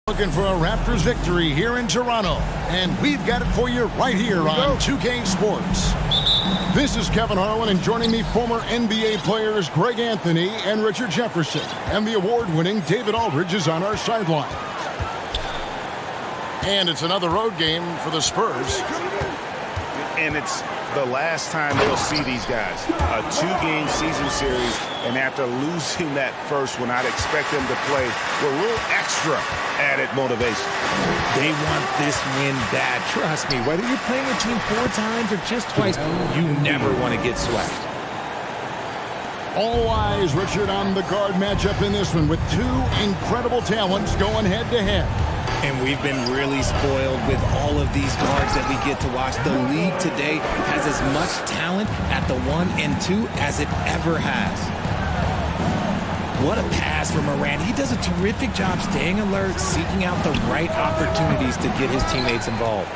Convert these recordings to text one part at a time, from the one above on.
Looking for a Raptors victory here in Toronto, and we've got it for you right here on 2K Sports. This is Kevin Harlan, and joining me, former NBA players Greg Anthony and Richard Jefferson, and the award-winning David Aldridge is on our sideline. And it's another road game for the Spurs. And it's the last time they'll see these guys. A two-game season series, and after losing that first one, I'd expect them to play with a little extra added motivation. They want this win bad. Trust me, whether you're playing a team 4 times or just twice, you never want to get swept. All eyes, Richard, on the guard matchup in this one with two incredible talents going head-to-head. And we've been really spoiled with all of these guards that we get to watch. The league today has as much talent at the 1 and 2 as it ever has. What a pass from Morant. He does a terrific job staying alert, seeking out the right opportunities to get his teammates involved.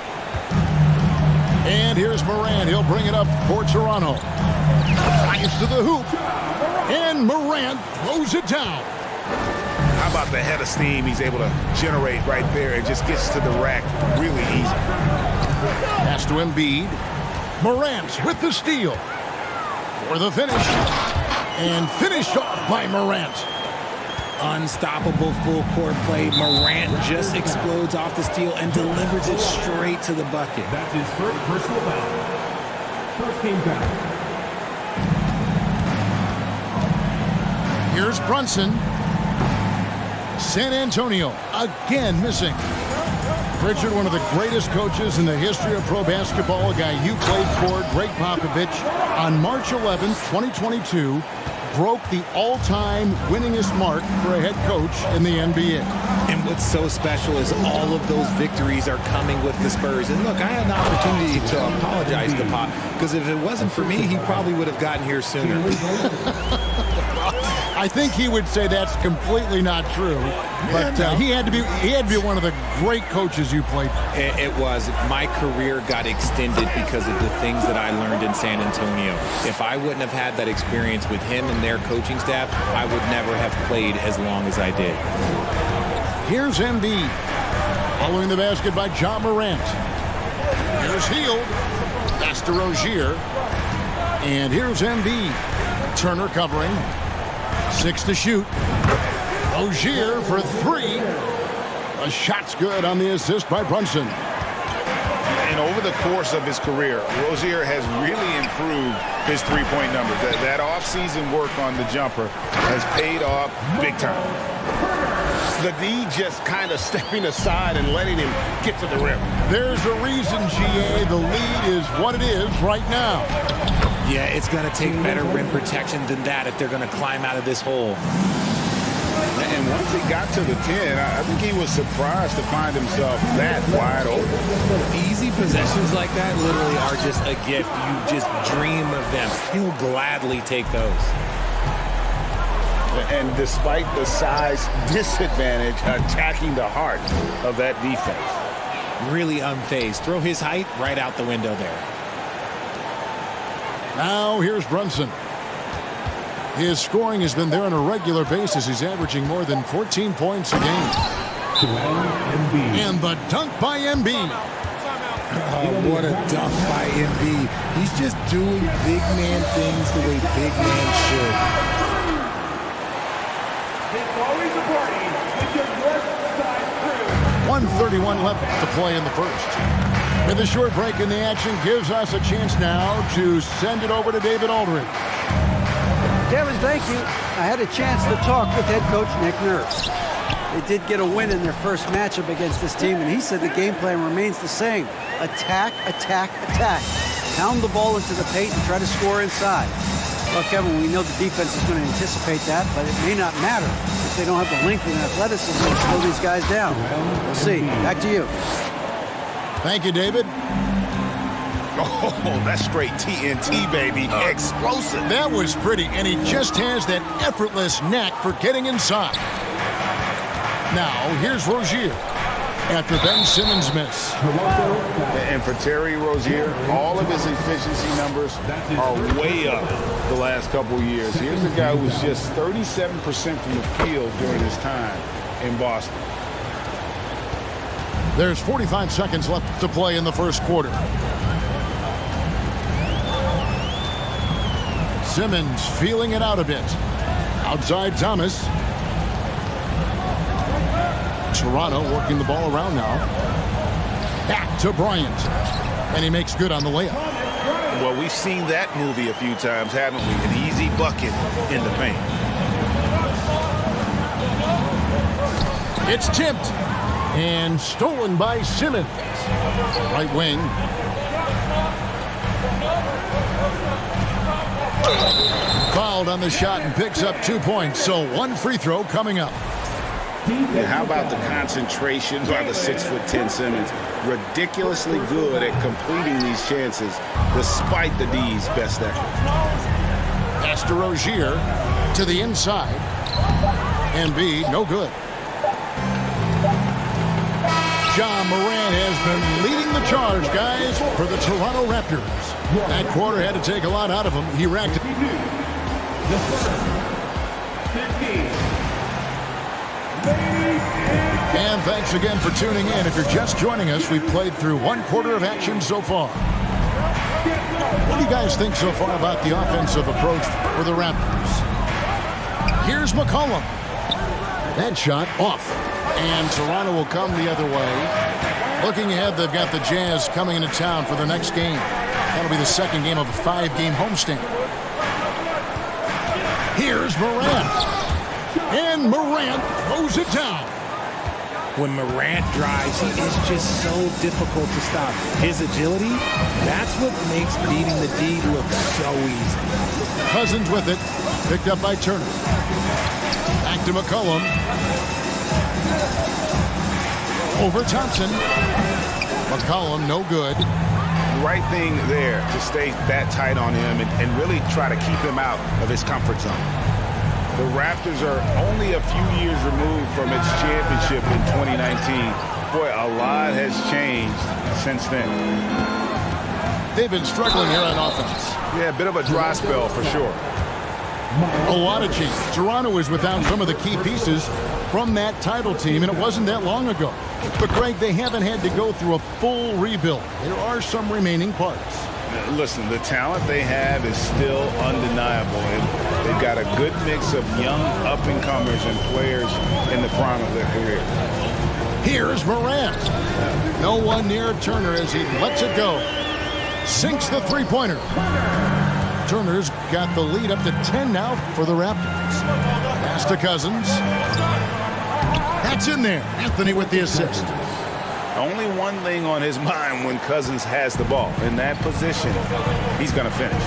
And here's Morant. He'll bring it up for Toronto. Fires to the hoop. And Morant throws it down. How about the head of steam he's able to generate right there and just gets to the rack really easy. Pass to Embiid. Morant with the steal. For the finish. And finished off by Morant. Unstoppable full court play. Morant just explodes off the steal and delivers it straight to the bucket. That's his first personal foul. First team foul. Here's Brunson. San Antonio again missing. Richard, one of the greatest coaches in the history of pro basketball, a guy you played for, Greg Popovich, on March 11th, 2022, broke the all-time winningest mark for a head coach in the NBA. And what's so special is all of those victories are coming with the Spurs. And look, I had an opportunity to apologize to Pop, because if it wasn't for me, he probably would have gotten here sooner. I think he would say that's completely not true, but he had to be one of the great coaches you played for. It was. My career got extended because of the things that I learned in San Antonio. If I wouldn't have had that experience with him and their coaching staff, I would never have played as long as I did. Here's Embiid, following the basket by Ja Morant. Here's Hield, pass to Rozier, and here's Embiid. Turner covering. 6 to shoot. Rozier for 3. A shot's good on the assist by Brunson. And over the course of his career, Rozier has really improved his three-point numbers. That off-season work on the jumper has paid off big time. The D just kind of stepping aside and letting him get to the rim. There's a reason, GA, the lead is what it is right now. Yeah, it's going to take better rim protection than that if they're going to climb out of this hole. And once he got to the 10, I think he was surprised to find himself that wide open. Easy possessions like that literally are just a gift. You just dream of them. He'll gladly take those. And despite the size disadvantage, attacking the heart of that defense. Really unfazed. Throw his height right out the window there. Now here's Brunson. His scoring has been there on a regular basis. He's averaging more than 14 points a game. And the dunk by Embiid. Oh, what a dunk by Embiid. He's just doing big man things the way big man should. It's always a party with your north side crew. 1:31 left to play in the first. And the short break in the action gives us a chance now to send it over to David Aldridge. Kevin, thank you. I had a chance to talk with head coach Nick Nurse. They did get a win in their first matchup against this team, and he said the game plan remains the same. Attack, attack, attack. Pound the ball into the paint and try to score inside. Well, Kevin, we know the defense is going to anticipate that, but it may not matter if they don't have the length and athleticism to slow these guys down. We'll see. Back to you. Thank you, David. Oh, that's straight TNT, baby. Explosive. That was pretty, and he just has that effortless knack for getting inside. Now, here's Rozier after Ben Simmons' miss. And for Terry Rozier, all of his efficiency numbers are way up the last couple years. Here's a guy who was just 37% from the field during his time in Boston. There's 45 seconds left to play in the first quarter. Simmons feeling it out a bit. Outside Thomas. Toronto working the ball around now. Back to Bryant. And he makes good on the layup. Well, we've seen that movie a few times, haven't we? An easy bucket in the paint. It's tipped and stolen by Simmons. Right wing. Fouled on the shot and picks up 2 points. So one free throw coming up. And how about the concentration by the 6'10" Simmons? Ridiculously good at completing these chances despite the D's best effort. Pass to Rozier to the inside. Embiid, no good. John Morant has been leading the charge, guys, for the Toronto Raptors. That quarter had to take a lot out of him. He racked it. And thanks again for tuning in. If you're just joining us, we've played through one quarter of action so far. What do you guys think so far about the offensive approach for the Raptors? Here's McCollum. That shot off. And Toronto will come the other way. Looking ahead, they've got the Jazz coming into town for the next game. That'll be the second game of a 5-game homestand. Here's Morant. And Morant throws it down. When Morant drives, he is just so difficult to stop. His agility, that's what makes beating the D look so easy. Cousins with it. Picked up by Turner. Back to McCollum. Over Thompson. McCollum, no good. Right thing there to stay that tight on him and really try to keep him out of his comfort zone. The Raptors are only a few years removed from its championship in 2019. Boy, a lot has changed since then. They've been struggling here on offense. Yeah, a bit of a dry spell for sure. A lot of change. Toronto is without some of the key pieces from that title team, and it wasn't that long ago. But, Greg, they haven't had to go through a full rebuild. There are some remaining parts. Listen, the talent they have is still undeniable. And they've got a good mix of young up-and-comers and players in the prime of their career. Here's Morant. No one near Turner as he lets it go. Sinks the three-pointer. Turner's got the lead up to 10 now for the Raptors. Pass to Cousins. That's in there. Anthony with the assist. Only one thing on his mind when Cousins has the ball. In that position, he's going to finish.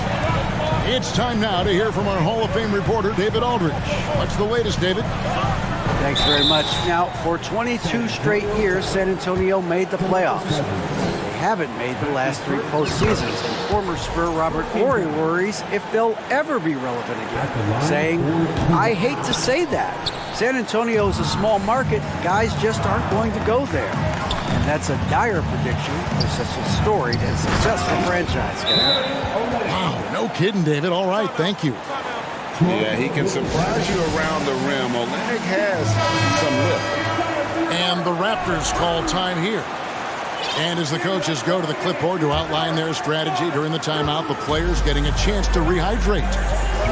It's time now to hear from our Hall of Fame reporter, David Aldridge. What's the latest, David? Thanks very much. Now, for 22 straight years, San Antonio made the playoffs. They haven't made the last 3 postseasons. And former Spur Robert Horry worries if they'll ever be relevant again, saying, I hate to say that. San Antonio is a small market. Guys just aren't going to go there. And that's a dire prediction for such a storied and successful franchise. Wow, no kidding, David. All right, thank you. Yeah, he can surprise you around the rim. Olenek has some lift. And the Raptors call time here. And as the coaches go to the clipboard to outline their strategy during the timeout, the players getting a chance to rehydrate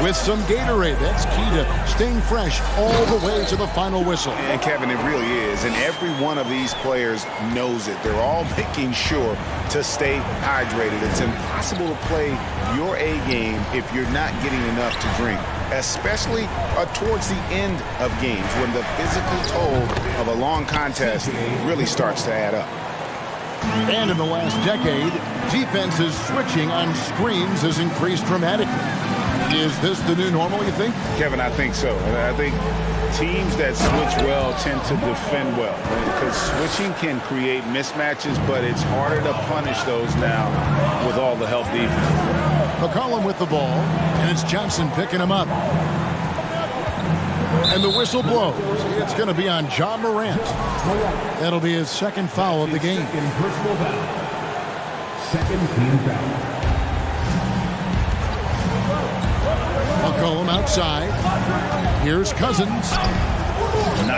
with some Gatorade. That's key to staying fresh all the way to the final whistle. And Kevin, it really is. And every one of these players knows it. They're all making sure to stay hydrated. It's impossible to play your A game if you're not getting enough to drink, especially towards the end of games when the physical toll of a long contest really starts to add up. And in the last decade, defenses switching on screens has increased dramatically. Is this the new normal, you think? Kevin, I think so. I think teams that switch well tend to defend well, because switching can create mismatches, but it's harder to punish those now with all the help defense. McCollum with the ball, and it's Johnson picking him up. And the whistle blows. It's going to be on John Morant. That'll be his second foul of the game. Second personal foul. Second team foul. McCollum outside. Here's Cousins.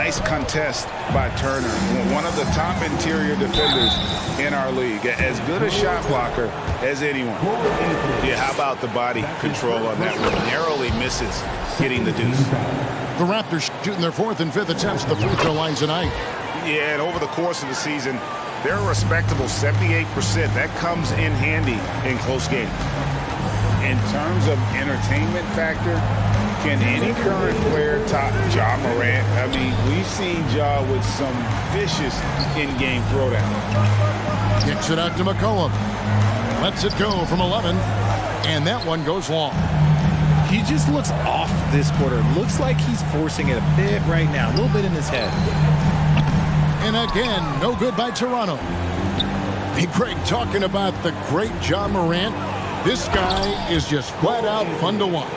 Nice contest by Turner, one of the top interior defenders in our league. As good a shot blocker as anyone. Yeah, how about the body control on that one? Narrowly misses getting the deuce. The Raptors shooting their 4th and 5th attempts at the free throw line tonight. Yeah, and over the course of the season, they're a respectable 78%. That comes in handy in close games. In terms of entertainment factor, can any current player top Ja Morant? I mean, we've seen Ja with some vicious in-game throwdown. Kicks it out to McCollum. Lets it go from 11, and that one goes long. He just looks off this quarter. Looks like he's forcing it a bit right now, a little bit in his head. And again, no good by Toronto. Hey, Greg, talking about the great Ja Morant, this guy is just flat out fun to watch.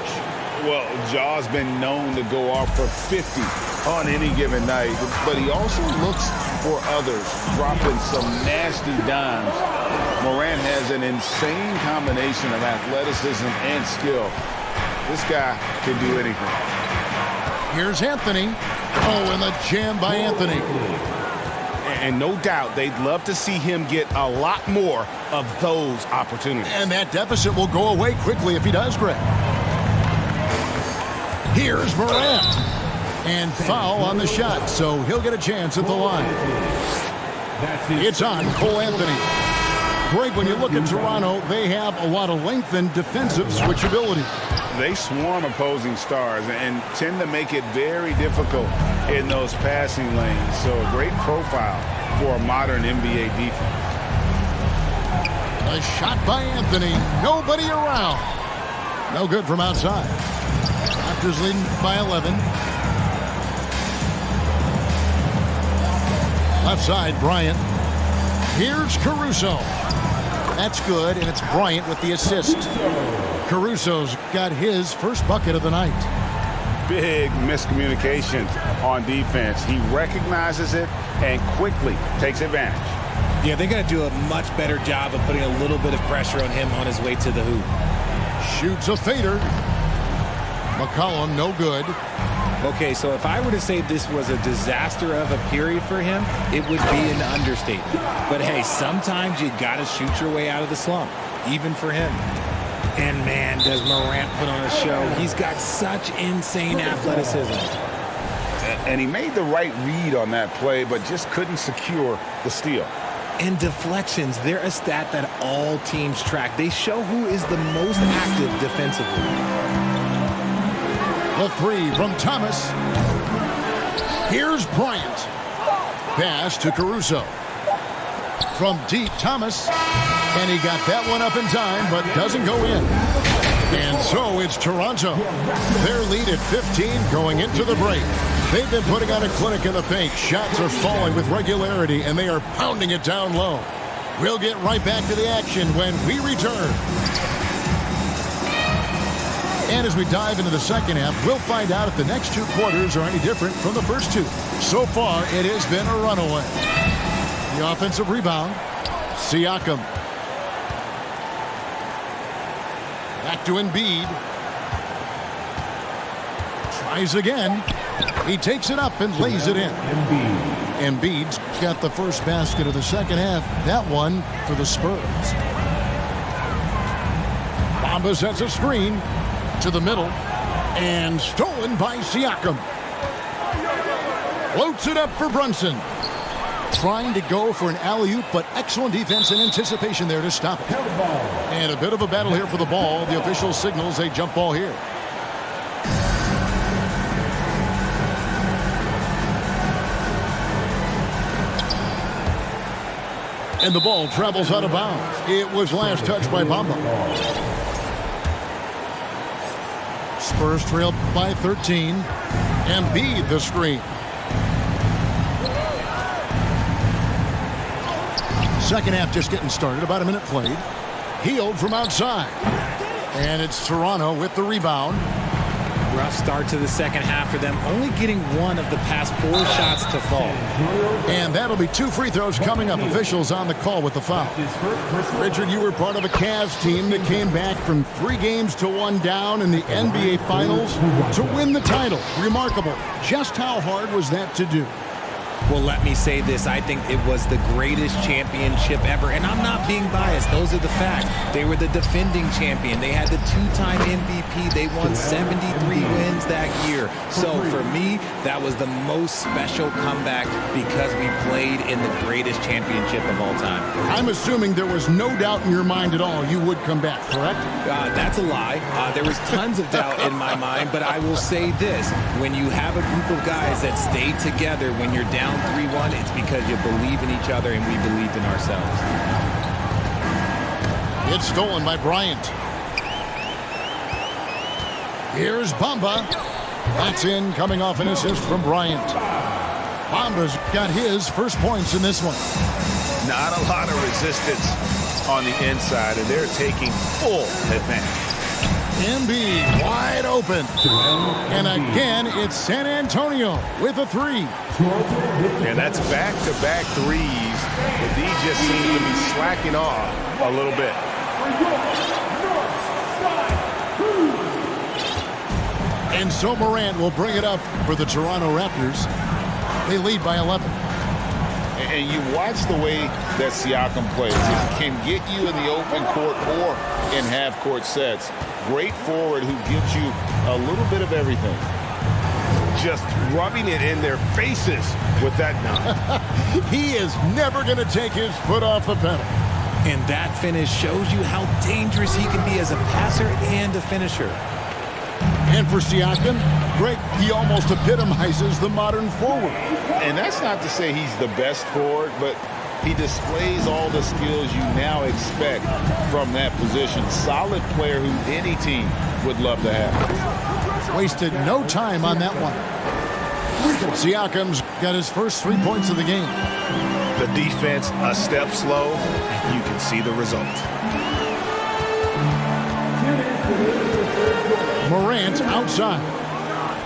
Well, Ja's been known to go off for 50 on any given night, but he also looks for others, dropping some nasty dimes. Morant has an insane combination of athleticism and skill. This guy can do anything. Here's Anthony. Oh, and the jam by Anthony. And no doubt they'd love to see him get a lot more of those opportunities. And that deficit will go away quickly if he does, Greg. Here's Morant. And foul on the shot, so he'll get a chance at the line. It's on Cole Anthony. Greg, when you look at Toronto, they have a lot of length and defensive switchability. They swarm opposing stars and tend to make it very difficult in those passing lanes. So a great profile for a modern NBA defense. A shot by Anthony. Nobody around. No good from outside. Raptors leading by 11. Left side, Bryant. Here's Caruso. That's good, and it's Bryant with the assist. Caruso's got his first bucket of the night. Big miscommunication on defense. He recognizes it and quickly takes advantage. Yeah, they got to do a much better job of putting a little bit of pressure on him on his way to the hoop. Shoots a fader. McCollum, no good. Okay, so if I were to say this was a disaster of a period for him, it would be an understatement. But hey, sometimes you got to shoot your way out of the slump, even for him. And man, does Morant put on a show. He's got such insane athleticism. And he made the right read on that play, but just couldn't secure the steal. And deflections, they're a stat that all teams track. They show who is the most active defensively. The three from Thomas. Here's Bryant. Pass to Caruso. From deep, Thomas. And he got that one up in time, but doesn't go in. And so it's Toronto. Their lead at 15 going into the break. They've been putting on a clinic in the paint. Shots are falling with regularity, and they are pounding it down low. We'll get right back to the action when we return. And as we dive into the second half, we'll find out if the next two quarters are any different from the first two. So far, it has been a runaway. The offensive rebound, Siakam. Back to Embiid. Tries again. He takes it up and lays it in. Embiid's got the first basket of the second half. That one for the Spurs. Bamba sets a screen to the middle and stolen by Siakam. Floats it up for Brunson. Trying to go for an alley-oop, but excellent defense and anticipation there to stop it. And a bit of a battle here for the ball. The official signals a jump ball here. And the ball travels out of bounds. It was last touched by Bamba. Spurs trailed by 13. Embiid the screen. Second half just getting started. About a minute played. Healed from outside. And it's Toronto with the rebound. rough start to the second half for them, only getting one of the past 4 shots to fall. And that'll be 2 free throws coming up. Officials on the call with the foul. Richard, you were part of a Cavs team that came back from 3 games to 1 down in the NBA Finals to win the title. Remarkable. Just how hard was that to do? Well, let me say this. I think it was the greatest championship ever. And I'm not being biased. Those are the facts. They were the defending champion. They had the 2-time MVP. They won 73 wins that year. So for me, that was the most special comeback because we played in the greatest championship of all time. I'm assuming there was no doubt in your mind at all you would come back, correct? That's a lie. There was tons of doubt in my mind, but I will say this. When you have a group of guys that stay together when you're down 3-1, it's because you believe in each other and we believed in ourselves. It's stolen by Bryant. Here's Bamba. That's in, coming off an assist from Bryant. Bamba's got his first points in this one. Not a lot of resistance on the inside, and they're taking full advantage. Embiid wide open. And again, it's San Antonio with a 3. And that's back-to-back threes. But D just seems to be slacking off a little bit. And so Morant will bring it up for the Toronto Raptors. They lead by 11. And you watch the way that Siakam plays. He can get you in the open court or in half-court sets. Great forward who gives you a little bit of everything. Just rubbing it in their faces with that dunk. He is never going to take his foot off the pedal. And that finish shows you how dangerous he can be as a passer and a finisher. And for Siakam, Greg, he almost epitomizes the modern forward. And that's not to say he's the best forward, but he displays all the skills you now expect from that position. Solid player who any team would love to have. Wasted no time on that one. Siakam's got his first 3 points of the game. The defense a step slow, and you can see the result. Morant outside.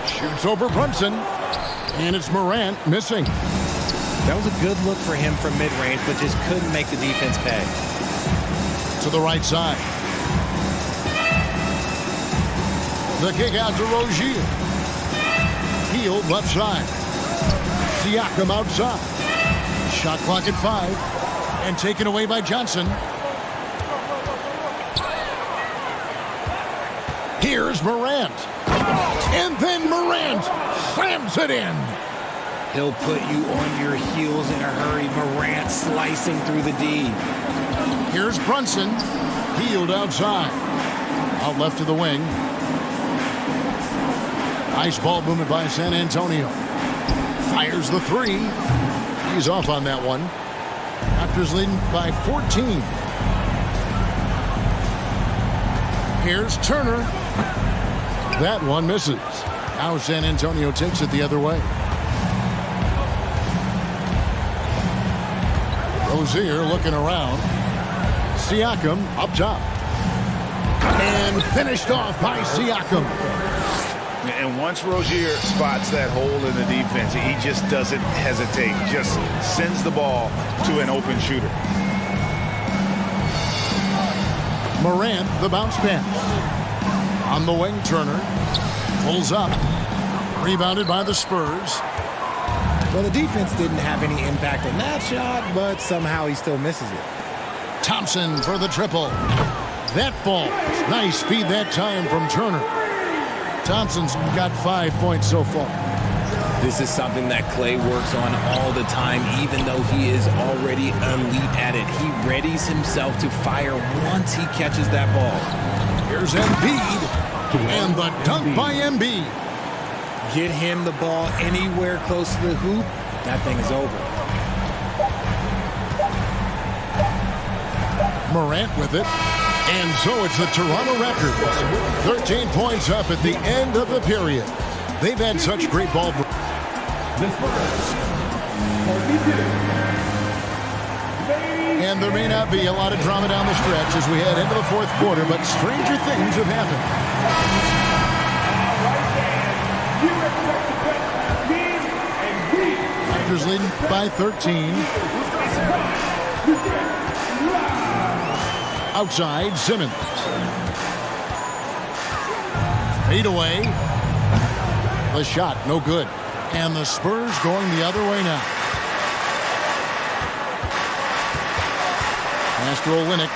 Shoots over Brunson. And it's Morant missing. That was a good look for him from mid-range, but just couldn't make the defense pay. To the right side. The kick out to Rozier. Hield left side. Siakam outside. Shot clock at 5. And taken away by Johnson. Here's Morant. And then Morant slams it in. He'll put you on your heels in a hurry. Morant slicing through the D. Here's Brunson. Hield outside. Out left to the wing. Nice ball movement by San Antonio. Fires the 3. He's off on that one. Raptors leading by 14. Here's Turner. That one misses. Now San Antonio takes it the other way. Rozier looking around. Siakam up top. And finished off by Siakam. And once Rozier spots that hole in the defense, he just doesn't hesitate. Just sends the ball to an open shooter. Morant, the bounce pass. On the wing, Turner. Pulls up. Rebounded by the Spurs. Well, the defense didn't have any impact on that shot, but somehow he still misses it. Thompson for the triple. That falls. Nice speed that time from Turner. Thompson's got 5 points so far. This is something that Clay works on all the time, even though he is already elite at it. He readies himself to fire once he catches that ball. Here's Embiid. And the dunk by Embiid. Get him the ball anywhere close to the hoop, that thing is over. Morant with it. And so it's the Toronto Raptors. 13 points up at the end of the period. They've had such great ball. And there may not be a lot of drama down the stretch as we head into the fourth quarter, but stranger things have happened. Raptors leading by 13. Outside, Simmons. Fade away. The shot, no good. And the Spurs going the other way now. Pass to Olynyk.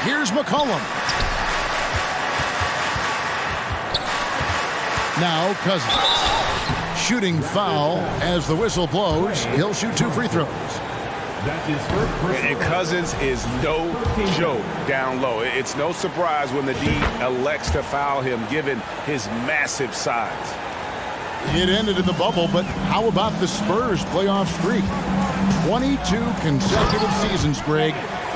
Here's McCollum. Now Cousins. Shooting foul as the whistle blows. He'll shoot 2 free throws. And Cousins is no joke down low. It's no surprise when the D elects to foul him given his massive size. It ended in the bubble, but how about the Spurs playoff streak? 22 consecutive seasons, Greg,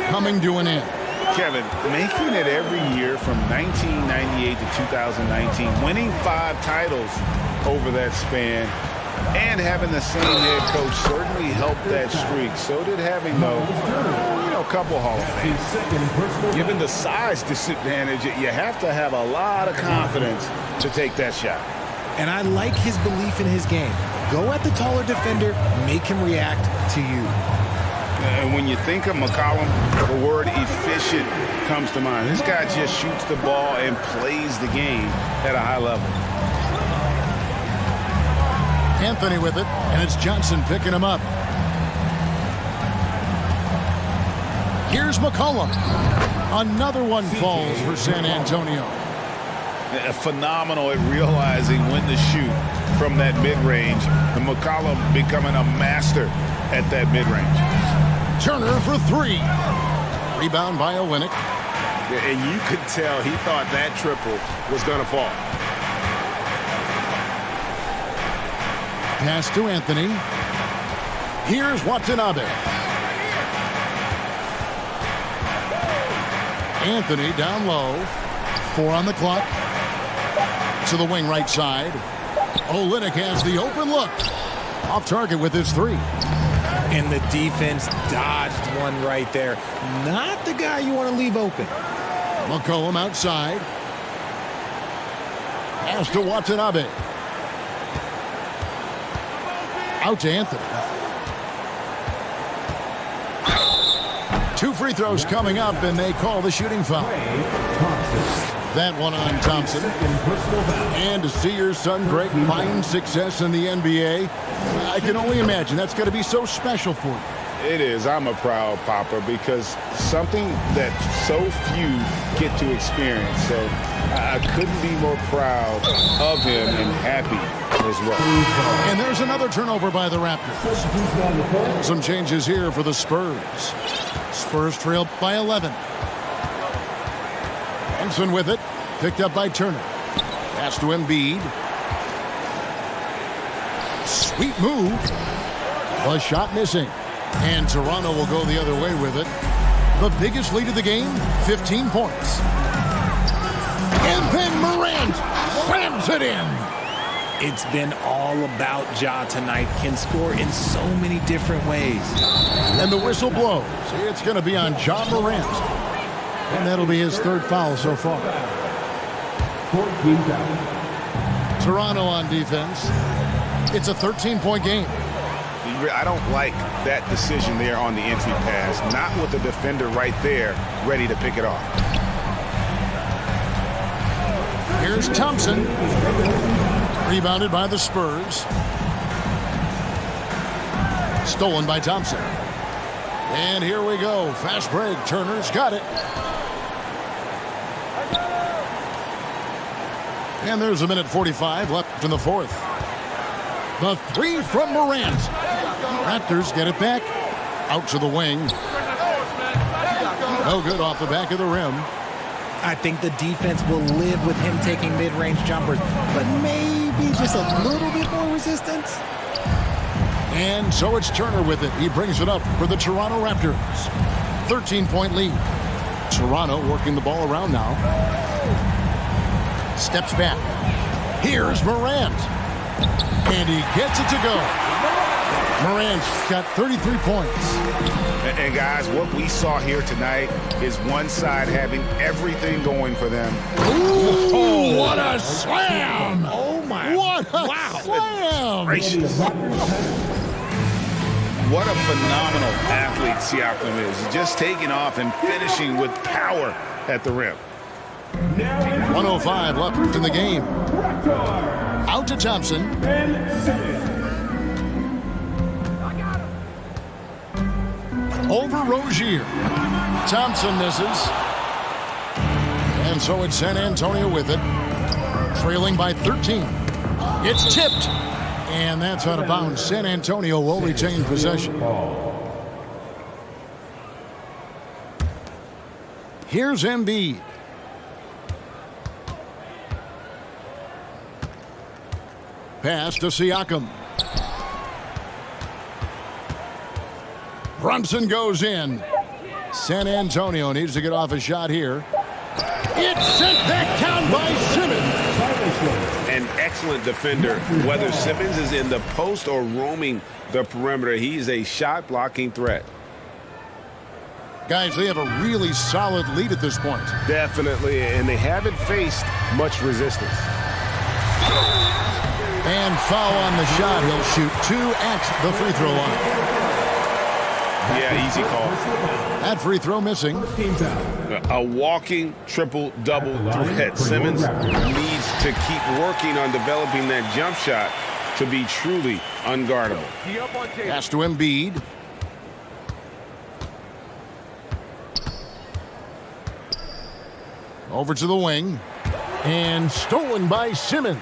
coming to an end. Kevin, making it every year from 1998 to 2019, winning 5 titles over that span, and having the same head coach certainly helped that streak. So did having, a couple Hall of Fame. Given the size disadvantage, you have to have a lot of confidence to take that shot. And I like his belief in his game. Go at the taller defender, make him react to you. And when you think of McCollum, the word efficient comes to mind. This guy just shoots the ball and plays the game at a high level. Anthony with it, and it's Johnson picking him up. Here's McCollum. Another one falls for San Antonio. Phenomenal at realizing when to shoot from that mid-range. And McCollum becoming a master at that mid-range. Turner for 3. Rebound by Olynyk. And you could tell he thought that triple was going to fall. Pass to Anthony. Here's Watanabe. Anthony down low. 4 on the clock. To the wing right side. Olynyk has the open look. Off target with his 3. And the defense dodged one right there. Not the guy you want to leave open. McCollum outside. Pass to Watanabe. Out to Anthony. 2 free throws coming up, and they call the shooting foul. That one on Thompson. And to see your son, Greg, find success in the NBA, I can only imagine that's going to be so special for you. It is. I'm a proud papa because something that so few get to experience. So I couldn't be more proud of him and happy as well. And there's another turnover by the Raptors. Some changes here for the Spurs. Spurs trail by 11. Thompson with it. Picked up by Turner. Pass to Embiid. Sweet move. A shot missing. And Toronto will go the other way with it. The biggest lead of the game, 15 points. And then Morant slams it in. It's been all about Ja tonight. Can score in so many different ways. And the whistle blows. It's going to be on Ja Morant. And that'll be his 3rd foul so far. Toronto on defense. It's a 13-point game. I don't like that decision there on the entry pass. Not with the defender right there ready to pick it off. Here's Thompson. Rebounded by the Spurs. Stolen by Thompson. And here we go. Fast break. Turner's got it. And there's 1:45 left in the 4th. The 3 from Morant. Raptors get it back. Out to the wing. No good off the back of the rim. I think the defense will live with him taking mid-range jumpers, but maybe just a little bit more resistance. And so it's Turner with it. He brings it up for the Toronto Raptors. 13-point lead. Toronto working the ball around now. Steps back. Here's Morant. And he gets it to go. Morant's got 33 points. And guys, what we saw here tonight is one side having everything going for them. Ooh, what a slam! Oh, my What a slam! Gracious. What a phenomenal athlete Siakam is. Just taking off and finishing with power at the rim. 1:05 left in the game. Out to Thompson. Over Rozier. Thompson misses. And so it's San Antonio with it. Trailing by 13. It's tipped. And that's out of bounds. San Antonio will retain possession. Here's Embiid. Pass to Siakam. Brunson goes in. San Antonio needs to get off a shot here. It's sent back down by Simmons. An excellent defender, whether Simmons is in the post or roaming the perimeter. He's a shot-blocking threat. Guys, they have a really solid lead at this point. Definitely, and they haven't faced much resistance. And foul on the shot. He'll shoot 2 at the free throw line. Yeah, easy call. That free throw missing. A walking triple-double threat. Simmons needs to keep working on developing that jump shot to be truly unguardable. Pass to Embiid. Over to the wing. And stolen by Simmons.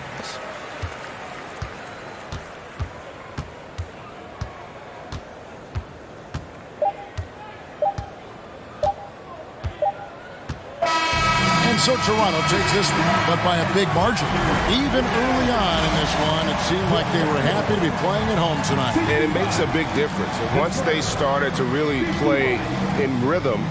So Toronto takes this one, but by a big margin. Even early on in this one, it seemed like they were happy to be playing at home tonight. And it makes a big difference. Once they started to really play in rhythm,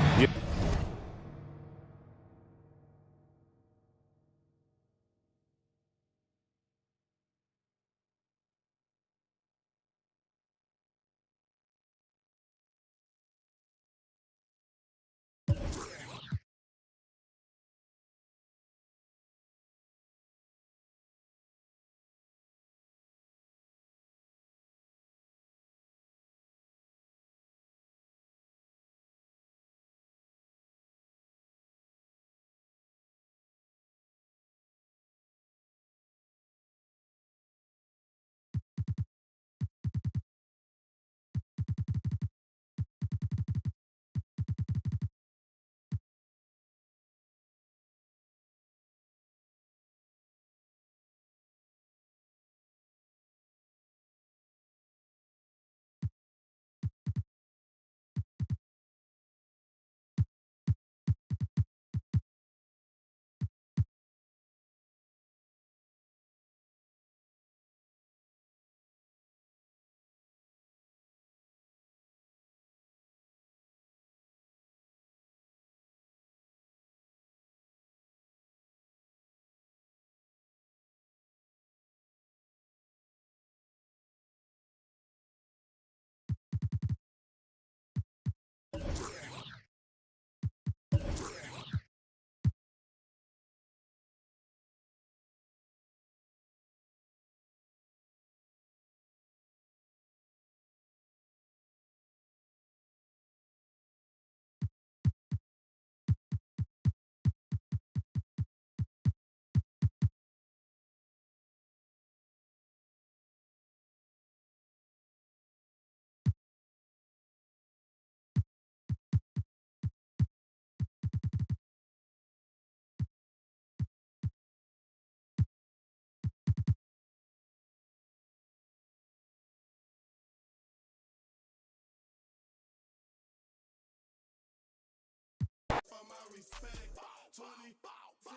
For my respect, 25